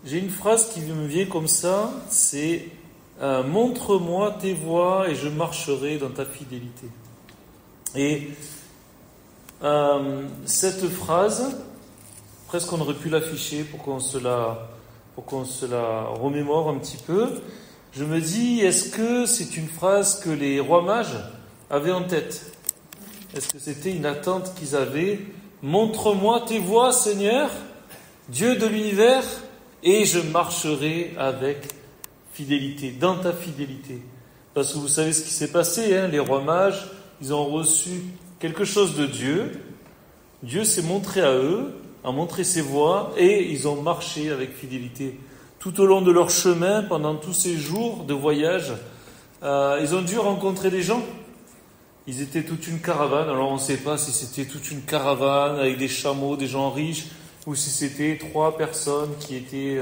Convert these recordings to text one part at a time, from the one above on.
J'ai une phrase qui me vient comme ça, c'est montre-moi tes voies et je marcherai dans ta fidélité. Et cette phrase, presque on aurait pu l'afficher pour qu'on se la remémore un petit peu. Je me dis, est-ce que c'est une phrase que les rois mages avaient en tête? Est-ce que c'était une attente qu'ils avaient? Montre-moi tes voies, Seigneur, Dieu de l'univers, et je marcherai avec fidélité, dans ta fidélité. Parce que vous savez ce qui s'est passé, hein, les rois mages, ils ont reçu quelque chose de Dieu. Dieu s'est montré à eux, a montré ses voies, et ils ont marché avec fidélité. Tout au long de leur chemin, pendant tous ces jours de voyage, ils ont dû rencontrer des gens. Ils étaient toute une caravane. Alors on ne sait pas si c'était toute une caravane avec des chameaux, des gens riches, ou si c'était 3 personnes qui étaient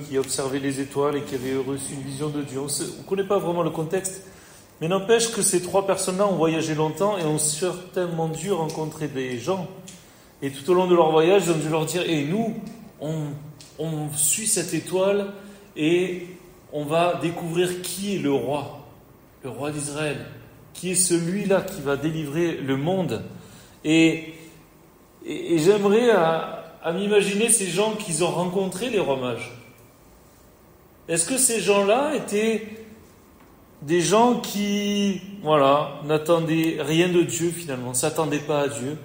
qui observaient les étoiles et qui avaient reçu une vision de Dieu. On ne connaît pas vraiment le contexte, mais n'empêche que ces 3 personnes-là ont voyagé longtemps et ont certainement dû rencontrer des gens. Et tout au long de leur voyage, ils ont dû leur dire: et nous, on suit cette étoile et on va découvrir qui est le roi d'Israël, qui est celui-là qui va délivrer le monde. Et j'aimerais à m'imaginer ces gens qu'ils ont rencontrés, les rois mages. Est-ce que ces gens-là étaient des gens qui, n'attendaient rien de Dieu finalement, ne s'attendaient pas à Dieu?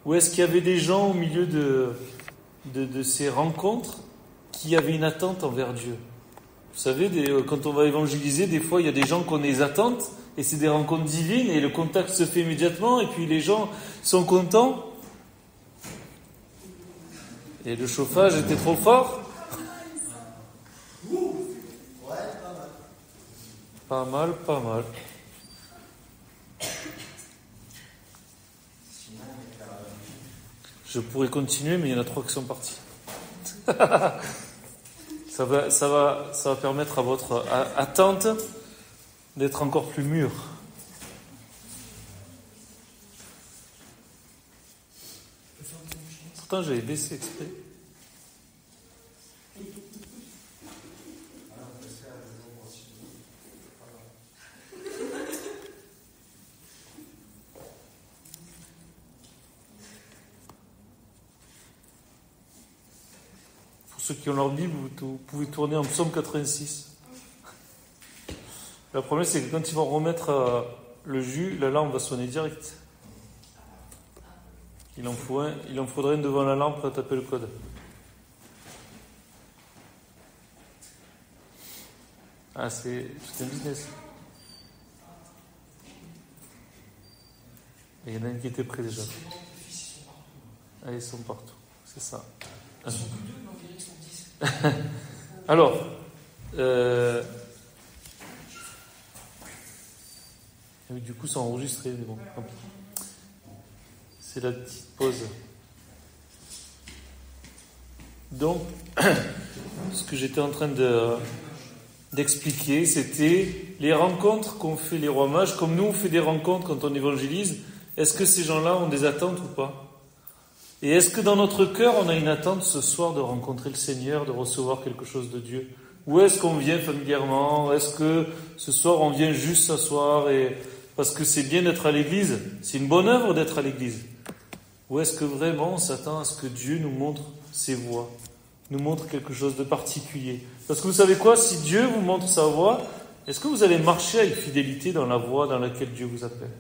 Ou est-ce qu'il y avait des gens au milieu de ces rencontres qui avaient une attente envers Dieu? Vous savez, quand on va évangéliser, des fois il y a des gens qui ont des attentes, et c'est des rencontres divines, et le contact se fait immédiatement, et puis les gens sont contents. Et le chauffage était trop fort. Pas mal. Je pourrais continuer, mais il y en a 3 qui sont partis. Ça va permettre à votre attente d'être encore plus mûre. Pourtant, j'avais baissé exprès. Pour ceux qui ont leur Bible, vous pouvez tourner en psaume 86. Le problème, c'est que quand ils vont remettre le jus, la lampe va sonner direct. Il en faudrait une devant la lampe pour taper le code. Ah, c'est un business. Et il y en a une qui était près déjà. Ah, ils sont partout. C'est ça. Ils sont plus 2, mais ils sont 10. Alors, du coup, c'est enregistré, mais bon. C'est la petite pause. Donc, ce que j'étais en train d'expliquer, c'était les rencontres qu'ont fait les rois mages, comme nous on fait des rencontres quand on évangélise. Est-ce que ces gens-là ont des attentes ou pas? Et est-ce que dans notre cœur, on a une attente ce soir de rencontrer le Seigneur, de recevoir quelque chose de Dieu? Ou est-ce qu'on vient familièrement? Est-ce que ce soir, on vient juste s'asseoir parce que c'est bien d'être à l'église? C'est une bonne œuvre d'être à l'église. Ou est-ce que vraiment on s'attend à ce que Dieu nous montre ses voies, nous montre quelque chose de particulier? Parce que vous savez quoi? Si Dieu vous montre sa voie, est-ce que vous allez marcher avec fidélité dans la voie dans laquelle Dieu vous appelle?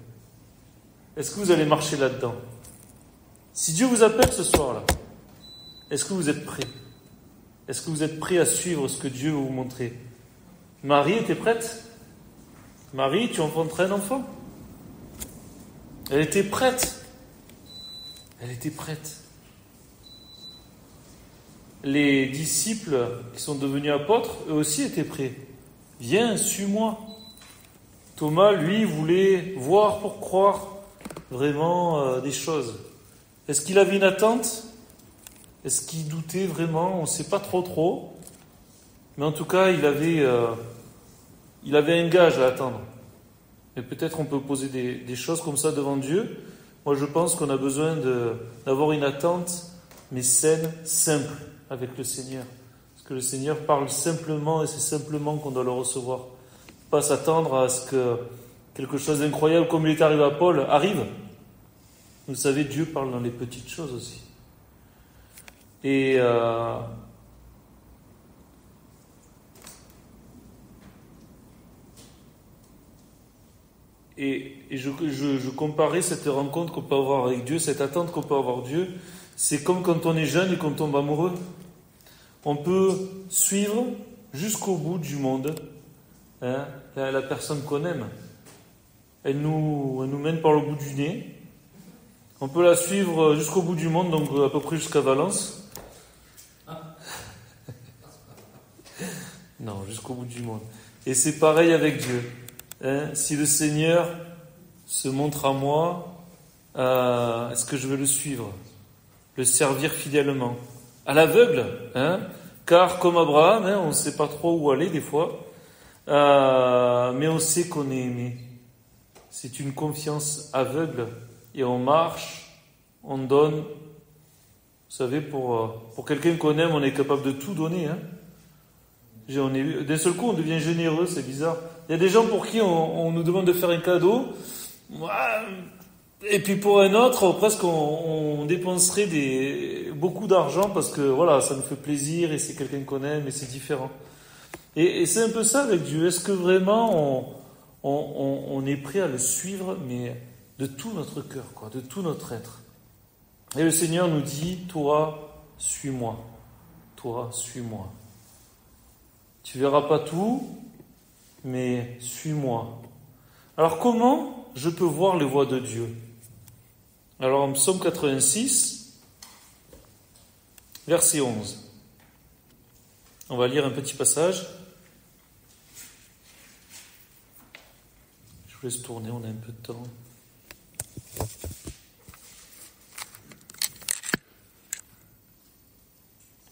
Est-ce que vous allez marcher là-dedans? Si Dieu vous appelle ce soir-là, est-ce que vous êtes prêts? Est-ce que vous êtes prêts à suivre ce que Dieu veut vous montrer? Marie était prête? Marie, tu enfanterais un enfant? Elle était prête. Elle était prête. Les disciples qui sont devenus apôtres, eux aussi étaient prêts. Viens, suis-moi. Thomas, lui, voulait voir pour croire vraiment des choses. Est-ce qu'il avait une attente? Est-ce qu'il doutait vraiment? On ne sait pas trop. Mais en tout cas, il avait un gage à attendre. Et peut-être on peut poser des choses comme ça devant Dieu. Moi, je pense qu'on a besoin d'avoir une attente, mais saine, simple. avec le Seigneur. Parce que le Seigneur parle simplement et c'est simplement qu'on doit le recevoir. Pas s'attendre à ce que quelque chose d'incroyable comme il est arrivé à Paul arrive. Vous savez, Dieu parle dans les petites choses aussi. Et je comparais cette rencontre qu'on peut avoir avec Dieu, cette attente qu'on peut avoir avec Dieu, c'est comme quand on est jeune et qu'on tombe amoureux. On peut suivre jusqu'au bout du monde la personne qu'on aime. Elle nous mène par le bout du nez. On peut la suivre jusqu'au bout du monde, donc à peu près jusqu'à Valence. Non, jusqu'au bout du monde. Et c'est pareil avec Dieu. Si le Seigneur se montre à moi, est-ce que je vais le suivre? Le servir fidèlement? À l'aveugle, car comme Abraham, on ne sait pas trop où aller des fois, mais on sait qu'on est aimé. C'est une confiance aveugle et on marche, on donne. Vous savez, pour quelqu'un qu'on aime, on est capable de tout donner. D'un seul coup, on devient généreux, c'est bizarre. Il y a des gens pour qui on nous demande de faire un cadeau, et puis pour un autre, presque on dépenserait beaucoup d'argent parce que voilà, ça nous fait plaisir et c'est quelqu'un qu'on aime et c'est différent. Et c'est un peu ça avec Dieu. Est-ce que vraiment on est prêt à le suivre, mais de tout notre cœur, de tout notre être? Et le Seigneur nous dit, toi, suis-moi. Toi, suis-moi. Tu verras pas tout, mais suis-moi. Alors comment je peux voir les voies de Dieu? Alors en Psaume 86, verset 11. On va lire un petit passage. Je vous laisse tourner, on a un peu de temps.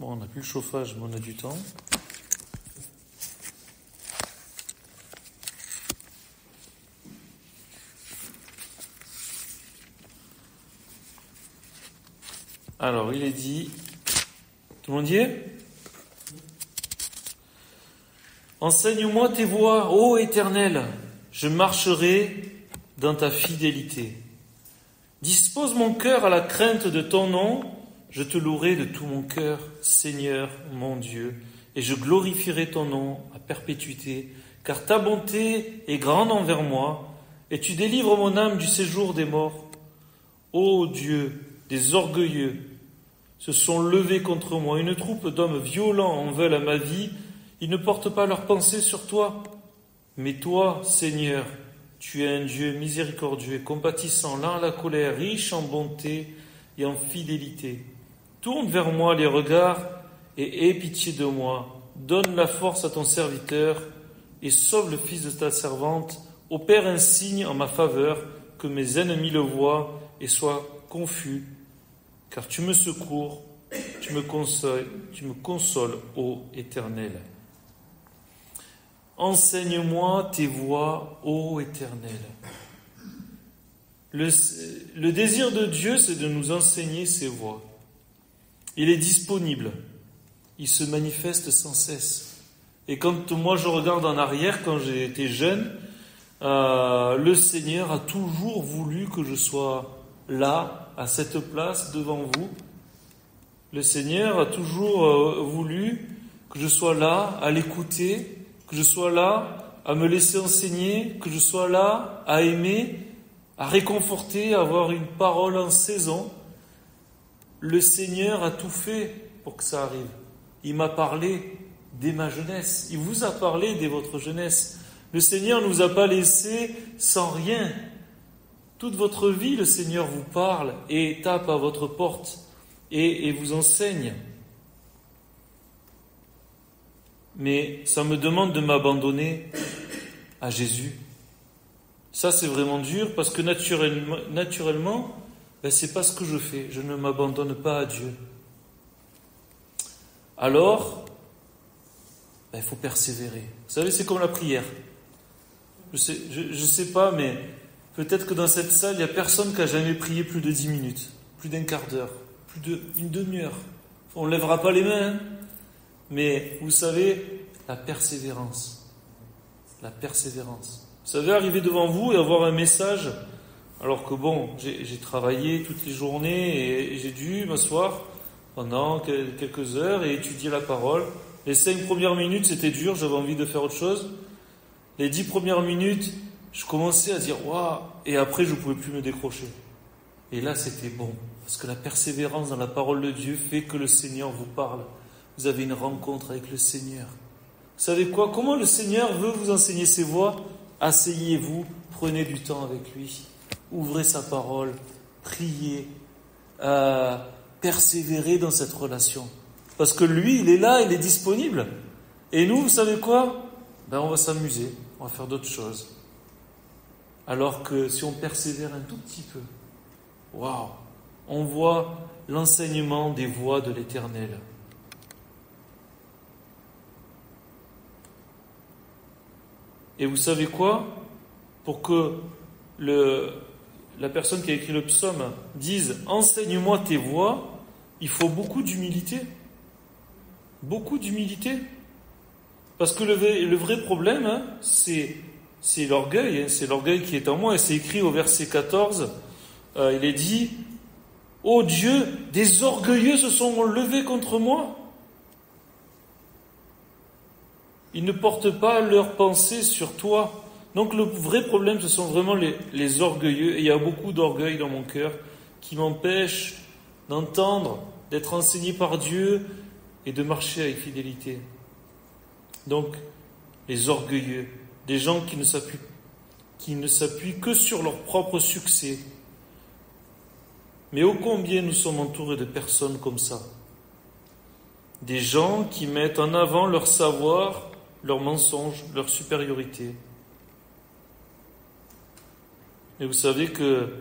Bon, on n'a plus le chauffage, mais on a du temps. Alors, il est dit, tout le monde y est? Enseigne-moi tes voies, ô Éternel, je marcherai dans ta fidélité. Dispose mon cœur à la crainte de ton nom, je te louerai de tout mon cœur, Seigneur mon Dieu, et je glorifierai ton nom à perpétuité, car ta bonté est grande envers moi, et tu délivres mon âme du séjour des morts. Ô Dieu, des orgueilleux se sont levés contre moi. Une troupe d'hommes violents en veulent à ma vie. Ils ne portent pas leurs pensées sur toi. Mais toi, Seigneur, tu es un Dieu miséricordieux et compatissant, lent à la colère, riche en bonté et en fidélité. Tourne vers moi les regards et aie pitié de moi. Donne la force à ton serviteur et sauve le fils de ta servante. Opère un signe en ma faveur, que mes ennemis le voient et soient confus. Car tu me secours, tu me consoles, ô Éternel. Enseigne-moi tes voies, ô Éternel. Le désir de Dieu, c'est de nous enseigner ses voies. Il est disponible. Il se manifeste sans cesse. Et quand moi je regarde en arrière, quand j'ai été jeune, le Seigneur a toujours voulu que je sois là, à cette place devant vous. Le Seigneur a toujours voulu que je sois là à l'écouter, que je sois là à me laisser enseigner, que je sois là à aimer, à réconforter, à avoir une parole en saison. Le Seigneur a tout fait pour que ça arrive. Il m'a parlé dès ma jeunesse. Il vous a parlé dès votre jeunesse. Le Seigneur ne nous a pas laissés sans rien. Toute votre vie, le Seigneur vous parle et tape à votre porte et vous enseigne. Mais ça me demande de m'abandonner à Jésus. Ça, c'est vraiment dur parce que naturellement, c'est pas ce que je fais. Je ne m'abandonne pas à Dieu. Alors, il faut persévérer. Vous savez, c'est comme la prière. Je sais pas, mais peut-être que dans cette salle, il n'y a personne qui a jamais prié plus de 10 minutes, plus d'un quart d'heure, plus d'une demi-heure. On ne lèvera pas les mains, hein. Mais vous savez, la persévérance. La persévérance. Vous savez, arriver devant vous et avoir un message, alors que bon, j'ai travaillé toutes les journées et j'ai dû m'asseoir pendant quelques heures et étudier la parole. Les 5 premières minutes, c'était dur, j'avais envie de faire autre chose. Les 10 premières minutes, je commençais à dire « Waouh !» Et après, je ne pouvais plus me décrocher. Et là, c'était bon. Parce que la persévérance dans la parole de Dieu fait que le Seigneur vous parle. Vous avez une rencontre avec le Seigneur. Vous savez quoi? Comment le Seigneur veut vous enseigner ses voies? Asseyez-vous, prenez du temps avec lui. Ouvrez sa parole, priez, persévérez dans cette relation. Parce que lui, il est là, il est disponible. Et nous, vous savez quoi? On va s'amuser, on va faire d'autres choses. Alors que si on persévère un tout petit peu, waouh, on voit l'enseignement des voies de l'Éternel. Et vous savez quoi? Pour que la personne qui a écrit le psaume dise « Enseigne-moi tes voies », il faut beaucoup d'humilité. Beaucoup d'humilité. Parce que le vrai problème, hein, c'est l'orgueil. Hein, c'est l'orgueil qui est en moi. Et c'est écrit au verset 14. Il est dit « Ô Dieu, des orgueilleux se sont levés contre moi. Ils ne portent pas leurs pensées sur toi. » Donc le vrai problème, ce sont vraiment les orgueilleux. Et il y a beaucoup d'orgueil dans mon cœur qui m'empêche d'entendre, d'être enseigné par Dieu et de marcher avec fidélité. Donc, les orgueilleux, des gens qui ne s'appuient que sur leur propre succès. Mais ô combien nous sommes entourés de personnes comme ça. Des gens qui mettent en avant leur savoir, leur mensonge, leur supériorité. Et vous savez que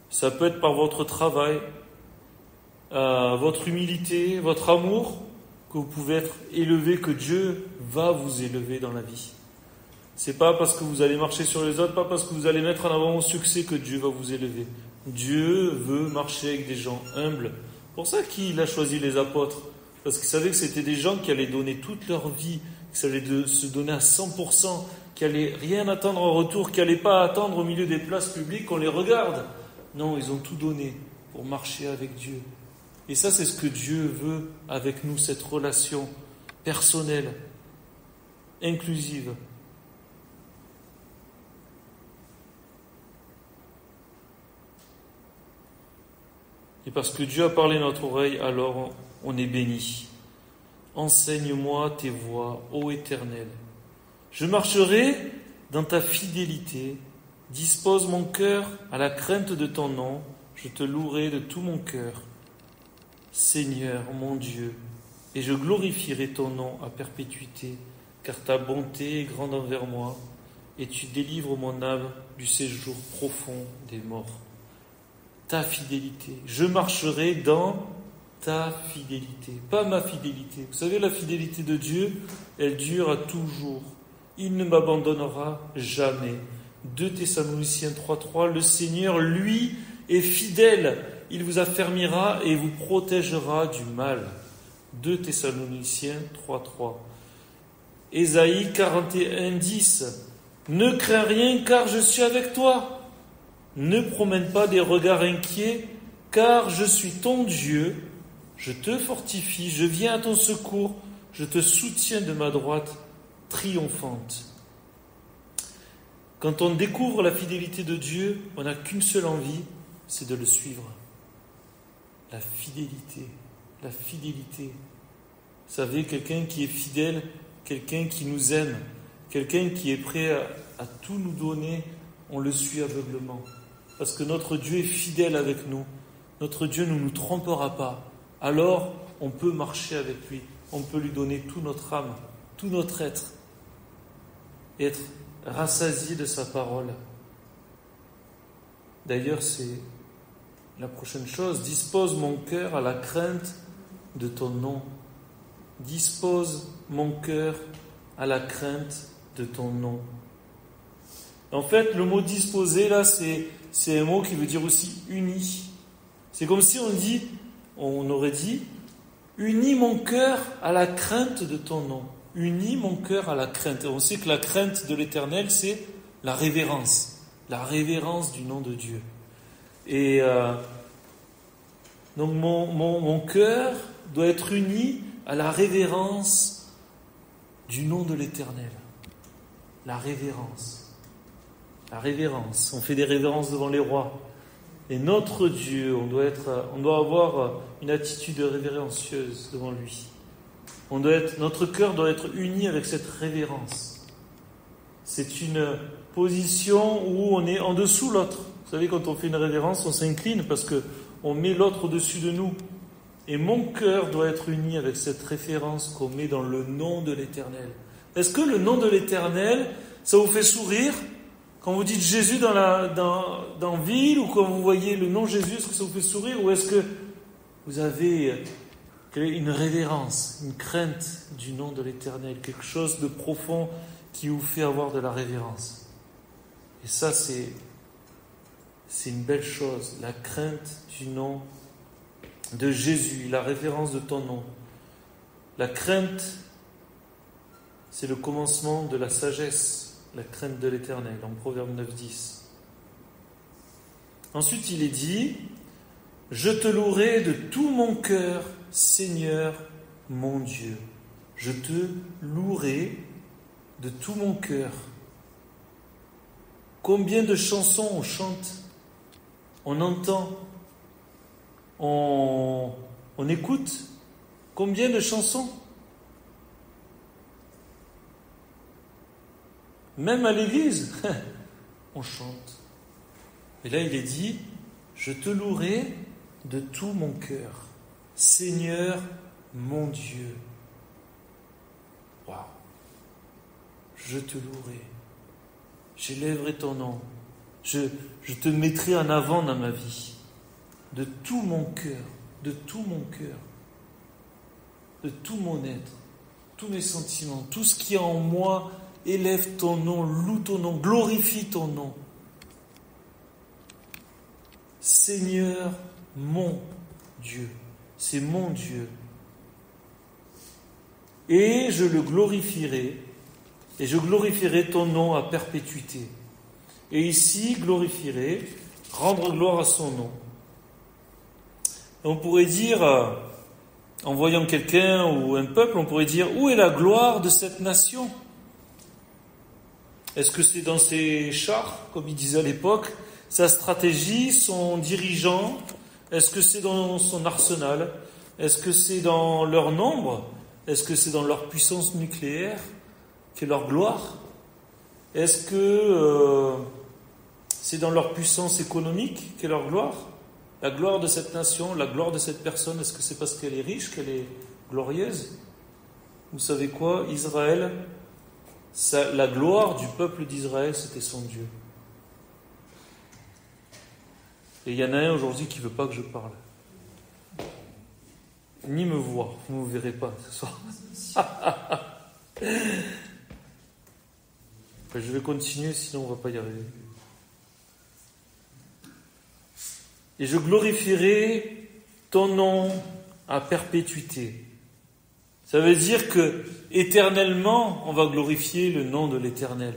ça peut être par votre travail, votre humilité, votre amour, que vous pouvez être élevé, que Dieu va vous élever dans la vie. C'est pas parce que vous allez marcher sur les autres, pas parce que vous allez mettre en avant vos succès que Dieu va vous élever. Dieu veut marcher avec des gens humbles. C'est pour ça qu'il a choisi les apôtres. Parce qu'il savait que c'était des gens qui allaient donner toute leur vie, qui allaient se donner à 100%, qui allaient rien attendre en retour, qui n'allaient pas attendre au milieu des places publiques qu'on les regarde. Non, ils ont tout donné pour marcher avec Dieu. Et ça, c'est ce que Dieu veut avec nous, cette relation personnelle, inclusive. Et parce que Dieu a parlé à notre oreille, alors on est béni. Enseigne-moi tes voies, ô Éternel. Je marcherai dans ta fidélité. Dispose mon cœur à la crainte de ton nom. Je te louerai de tout mon cœur. Seigneur, mon Dieu, et je glorifierai ton nom à perpétuité, car ta bonté est grande envers moi, et tu délivres mon âme du séjour profond des morts. Ta fidélité, je marcherai dans ta fidélité, pas ma fidélité. Vous savez, la fidélité de Dieu, elle dure à toujours. Il ne m'abandonnera jamais. 2 Thessaloniciens 3.3, le Seigneur, lui, est fidèle. Il vous affermira et vous protégera du mal. 2 Thessaloniciens 3.3. Ésaïe 41.10. Ne crains rien car je suis avec toi. Ne promène pas des regards inquiets car je suis ton Dieu. Je te fortifie, je viens à ton secours, je te soutiens de ma droite triomphante. Quand on découvre la fidélité de Dieu, on n'a qu'une seule envie, c'est de le suivre. La fidélité, la fidélité. Vous savez, quelqu'un qui est fidèle, quelqu'un qui nous aime, quelqu'un qui est prêt à tout nous donner, on le suit aveuglement. Parce que notre Dieu est fidèle avec nous. Notre Dieu ne nous trompera pas. Alors, on peut marcher avec lui. On peut lui donner toute notre âme, tout notre être. Être rassasié de sa parole. D'ailleurs, c'est la prochaine chose. Dispose mon cœur à la crainte de ton nom. Dispose mon cœur à la crainte de ton nom. En fait, le mot disposer, là, c'est un mot qui veut dire aussi uni. C'est comme si on aurait dit, Unis mon cœur à la crainte de ton nom. Unis mon cœur à la crainte. Et on sait que la crainte de l'Éternel, c'est la révérence du nom de Dieu. Et donc mon cœur doit être uni à la révérence du nom de l'Éternel. La révérence. La révérence. On fait des révérences devant les rois. Et notre Dieu, on doit avoir une attitude révérencieuse devant lui. Notre cœur doit être uni avec cette révérence. C'est une position où on est en dessous l'autre. Vous savez, quand on fait une révérence, on s'incline parce qu'on met l'autre au-dessus de nous. Et mon cœur doit être uni avec cette référence qu'on met dans le nom de l'Éternel. Est-ce que le nom de l'Éternel, ça vous fait sourire quand vous dites Jésus dans ville, ou quand vous voyez le nom Jésus, est-ce que ça vous fait sourire, ou est-ce que vous avez une révérence, une crainte du nom de l'Éternel, quelque chose de profond qui vous fait avoir de la révérence? Et ça, c'est une belle chose, la crainte du nom de Jésus, la révérence de ton nom. La crainte, c'est le commencement de la sagesse, la crainte de l'Éternel, en Proverbe 9:10. Ensuite, il est dit, « Je te louerai de tout mon cœur, Seigneur, mon Dieu. » Je te louerai de tout mon cœur. Combien de chansons on chante, on entend, on écoute. Combien de chansons? Même à l'église, on chante. Et là, il est dit, je te louerai de tout mon cœur. Seigneur, mon Dieu. Waouh! Je te louerai. J'élèverai ton nom. Je te mettrai en avant dans ma vie. De tout mon cœur, de tout mon cœur, de tout mon être, tous mes sentiments, tout ce qui est en moi, élève ton nom, loue ton nom, glorifie ton nom. Seigneur, mon Dieu, c'est mon Dieu. Et je le glorifierai, et je glorifierai ton nom à perpétuité. Et ici, glorifierai, rendre gloire à son nom. On pourrait dire, en voyant quelqu'un ou un peuple, on pourrait dire, où est la gloire de cette nation? Est-ce que c'est dans ses chars, comme il disait à l'époque, sa stratégie, son dirigeant? Est-ce que c'est dans son arsenal? Est-ce que c'est dans leur nombre? Est-ce que c'est dans leur puissance nucléaire qu'est leur gloire? Est-ce que c'est dans leur puissance économique qu'est leur gloire? La gloire de cette nation, la gloire de cette personne, est-ce que c'est parce qu'elle est riche, qu'elle est glorieuse? Vous savez quoi? Israël, la gloire du peuple d'Israël, c'était son Dieu. Et il y en a un aujourd'hui qui ne veut pas que je parle. Ni me voir, vous ne me verrez pas ce soir. Je vais continuer, sinon on ne va pas y arriver. Et je glorifierai ton nom à perpétuité. Ça veut dire que éternellement, on va glorifier le nom de l'Éternel.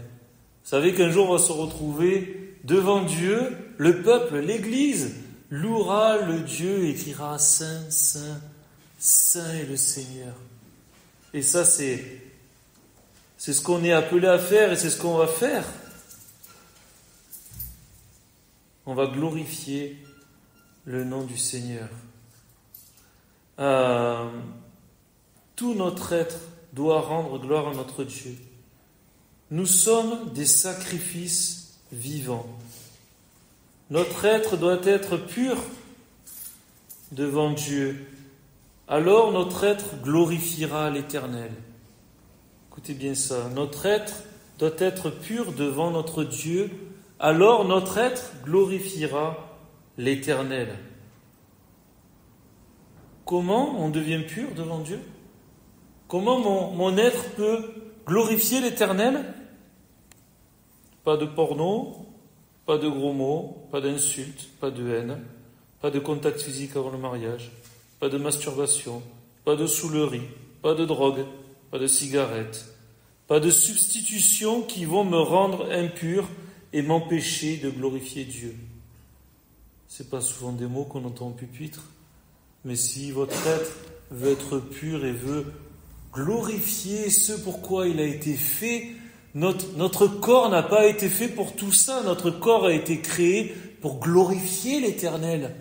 Vous savez qu'un jour on va se retrouver devant Dieu, le peuple, l'Église, louera le Dieu et criera Saint, Saint, Saint est le Seigneur. Et ça, c'est ce qu'on est appelé à faire et c'est ce qu'on va faire. On va glorifier le nom du Seigneur. Tout notre être doit rendre gloire à notre Dieu. Nous sommes des sacrifices vivants. Notre être doit être pur devant Dieu. Alors notre être glorifiera l'Éternel. Écoutez bien ça. Notre être doit être pur devant notre Dieu. Alors notre être glorifiera l'Éternel. Comment on devient pur devant Dieu? Comment mon être peut glorifier l'Éternel? Pas de porno, pas de gros mots, pas d'insultes, pas de haine, pas de contact physique avant le mariage, pas de masturbation, pas de saoulerie, pas de drogue, pas de cigarette, pas de substitutions qui vont me rendre impur et m'empêcher de glorifier Dieu. C'est pas souvent des mots qu'on entend au pupitre, mais si votre être veut être pur et veut glorifier ce pourquoi il a été fait, notre corps n'a pas été fait pour tout ça, notre corps a été créé pour glorifier l'Éternel.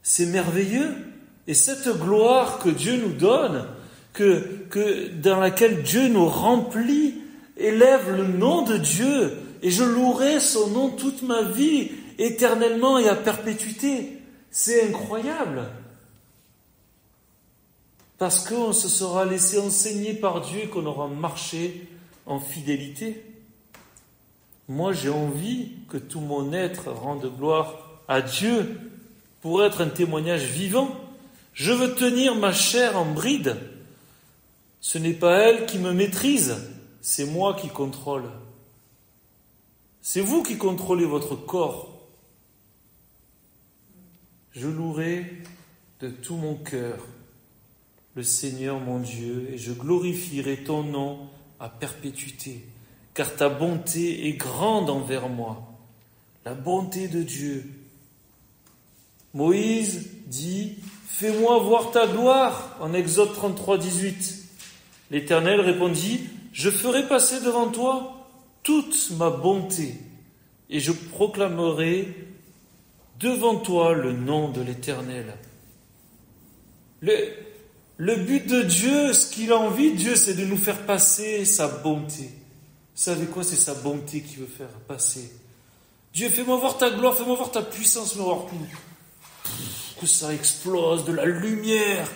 C'est merveilleux. Et cette gloire que Dieu nous donne, dans laquelle Dieu nous remplit, élève le nom de Dieu. Et je louerai son nom toute ma vie, éternellement et à perpétuité. C'est incroyable. Parce qu'on se sera laissé enseigner par Dieu et qu'on aura marché en fidélité. Moi, j'ai envie que tout mon être rende gloire à Dieu pour être un témoignage vivant. Je veux tenir ma chair en bride. Ce n'est pas elle qui me maîtrise, c'est moi qui contrôle. C'est vous qui contrôlez votre corps. Je louerai de tout mon cœur le Seigneur mon Dieu et je glorifierai ton nom à perpétuité, car ta bonté est grande envers moi. La bonté de Dieu. Moïse dit « Fais-moi voir ta gloire » en Exode 33, 18. L'Éternel répondit « Je ferai passer devant toi toute ma bonté et je proclamerai devant toi le nom de l'Éternel. » Le but de Dieu, ce qu'il a envie de Dieu, c'est de nous faire passer sa bonté. Vous savez quoi? C'est sa bonté qui veut faire passer. Dieu, fais-moi voir ta gloire, fais-moi voir ta puissance, fais-moi voir tout. Que ça explose, de la lumière.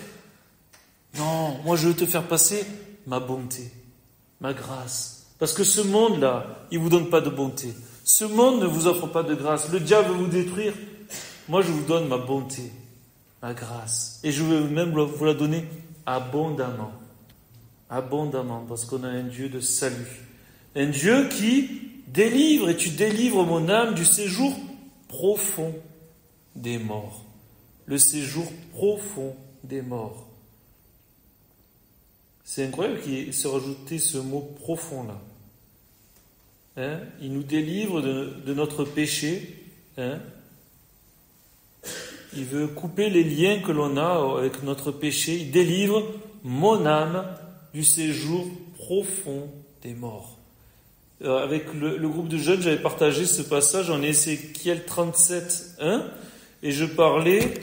Non, moi je veux te faire passer ma bonté, ma grâce. Parce que ce monde-là, il ne vous donne pas de bonté. Ce monde ne vous offre pas de grâce. Le diable veut vous détruire. Moi je vous donne ma bonté, ma grâce. Et je veux même vous la donner abondamment. Abondamment, parce qu'on a un Dieu de salut. Un Dieu qui délivre, et tu délivres mon âme du séjour profond des morts. Le séjour profond des morts. C'est incroyable qu'il se rajouté ce mot profond là. Il nous délivre de notre péché. Il veut couper les liens que l'on a avec notre péché. Il délivre mon âme du séjour profond des morts. Avec le groupe de jeunes, j'avais partagé ce passage en Ézéchiel 37, 1, et je parlais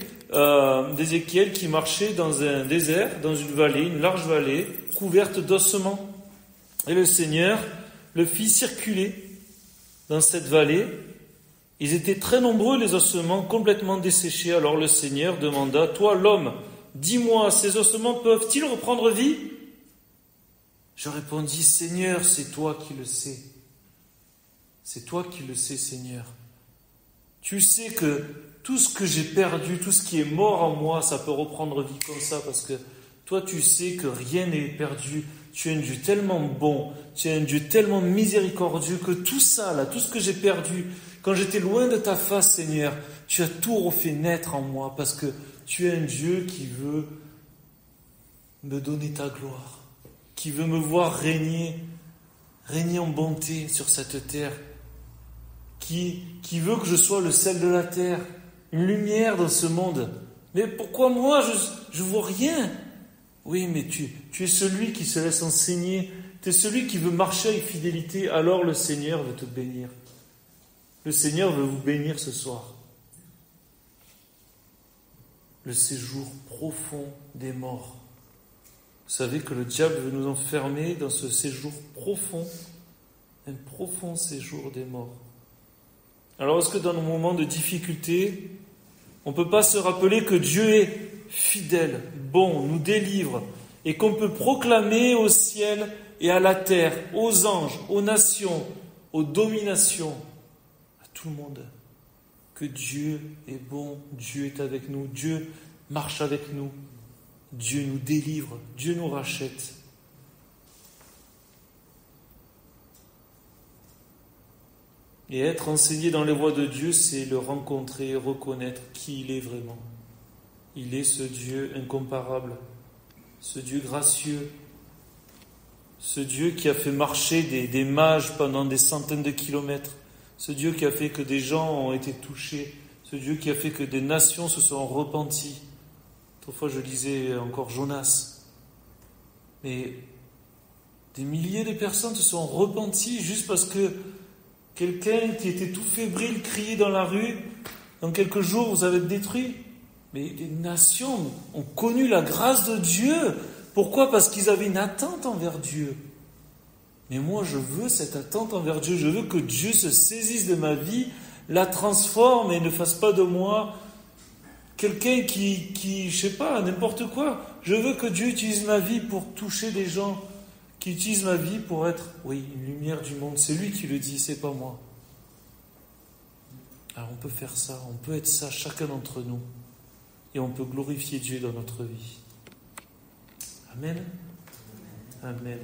d'Ézéchiel qui marchait dans un désert, dans une vallée, une large vallée, couverte d'ossements. Et le Seigneur le fit circuler dans cette vallée. Ils étaient très nombreux, les ossements, complètement desséchés. Alors le Seigneur demanda, « Toi, l'homme, dis-moi, ces ossements peuvent-ils reprendre vie ?» Je répondis, « Seigneur, c'est toi qui le sais. C'est toi qui le sais, Seigneur. Tu sais que tout ce que j'ai perdu, tout ce qui est mort en moi, ça peut reprendre vie comme ça, parce que toi, tu sais que rien n'est perdu. Tu es un Dieu tellement bon, tu es un Dieu tellement miséricordieux que tout ça, là, tout ce que j'ai perdu, quand j'étais loin de ta face, Seigneur, tu as tout refait naître en moi, parce que tu es un Dieu qui veut me donner ta gloire, qui veut me voir régner en bonté sur cette terre, qui veut que je sois le sel de la terre, une lumière dans ce monde. Mais pourquoi moi, je vois rien? Oui, mais tu es celui qui se laisse enseigner, tu es celui qui veut marcher avec fidélité, alors le Seigneur veut te bénir. Le Seigneur veut vous bénir ce soir. Le séjour profond des morts. Vous savez que le diable veut nous enfermer dans ce séjour profond, un profond séjour des morts. Alors est-ce que dans nos moments de difficulté, on ne peut pas se rappeler que Dieu est fidèle, bon, nous délivre, et qu'on peut proclamer au ciel et à la terre, aux anges, aux nations, aux dominations, à tout le monde, que Dieu est bon, Dieu est avec nous, Dieu marche avec nous, Dieu nous délivre, Dieu nous rachète. Et être enseigné dans les voies de Dieu, c'est le rencontrer et reconnaître qui il est vraiment. Il est ce Dieu incomparable, ce Dieu gracieux, ce Dieu qui a fait marcher des mages pendant des centaines de kilomètres, ce Dieu qui a fait que des gens ont été touchés, ce Dieu qui a fait que des nations se sont repenties. Autrefois, je lisais encore Jonas. Mais des milliers de personnes se sont repenties juste parce que quelqu'un qui était tout fébrile criait dans la rue, dans quelques jours, vous allez être détruits. Mais les nations ont connu la grâce de Dieu. Pourquoi ? Parce qu'ils avaient une attente envers Dieu. Mais moi, je veux cette attente envers Dieu. Je veux que Dieu se saisisse de ma vie, la transforme et ne fasse pas de moi quelqu'un qui, je sais pas, n'importe quoi. Je veux que Dieu utilise ma vie pour toucher des gens, qui utilise ma vie pour être, oui, une lumière du monde. C'est lui qui le dit, c'est pas moi. Alors on peut faire ça, on peut être ça, chacun d'entre nous. Et on peut glorifier Dieu dans notre vie. Amen. Amen.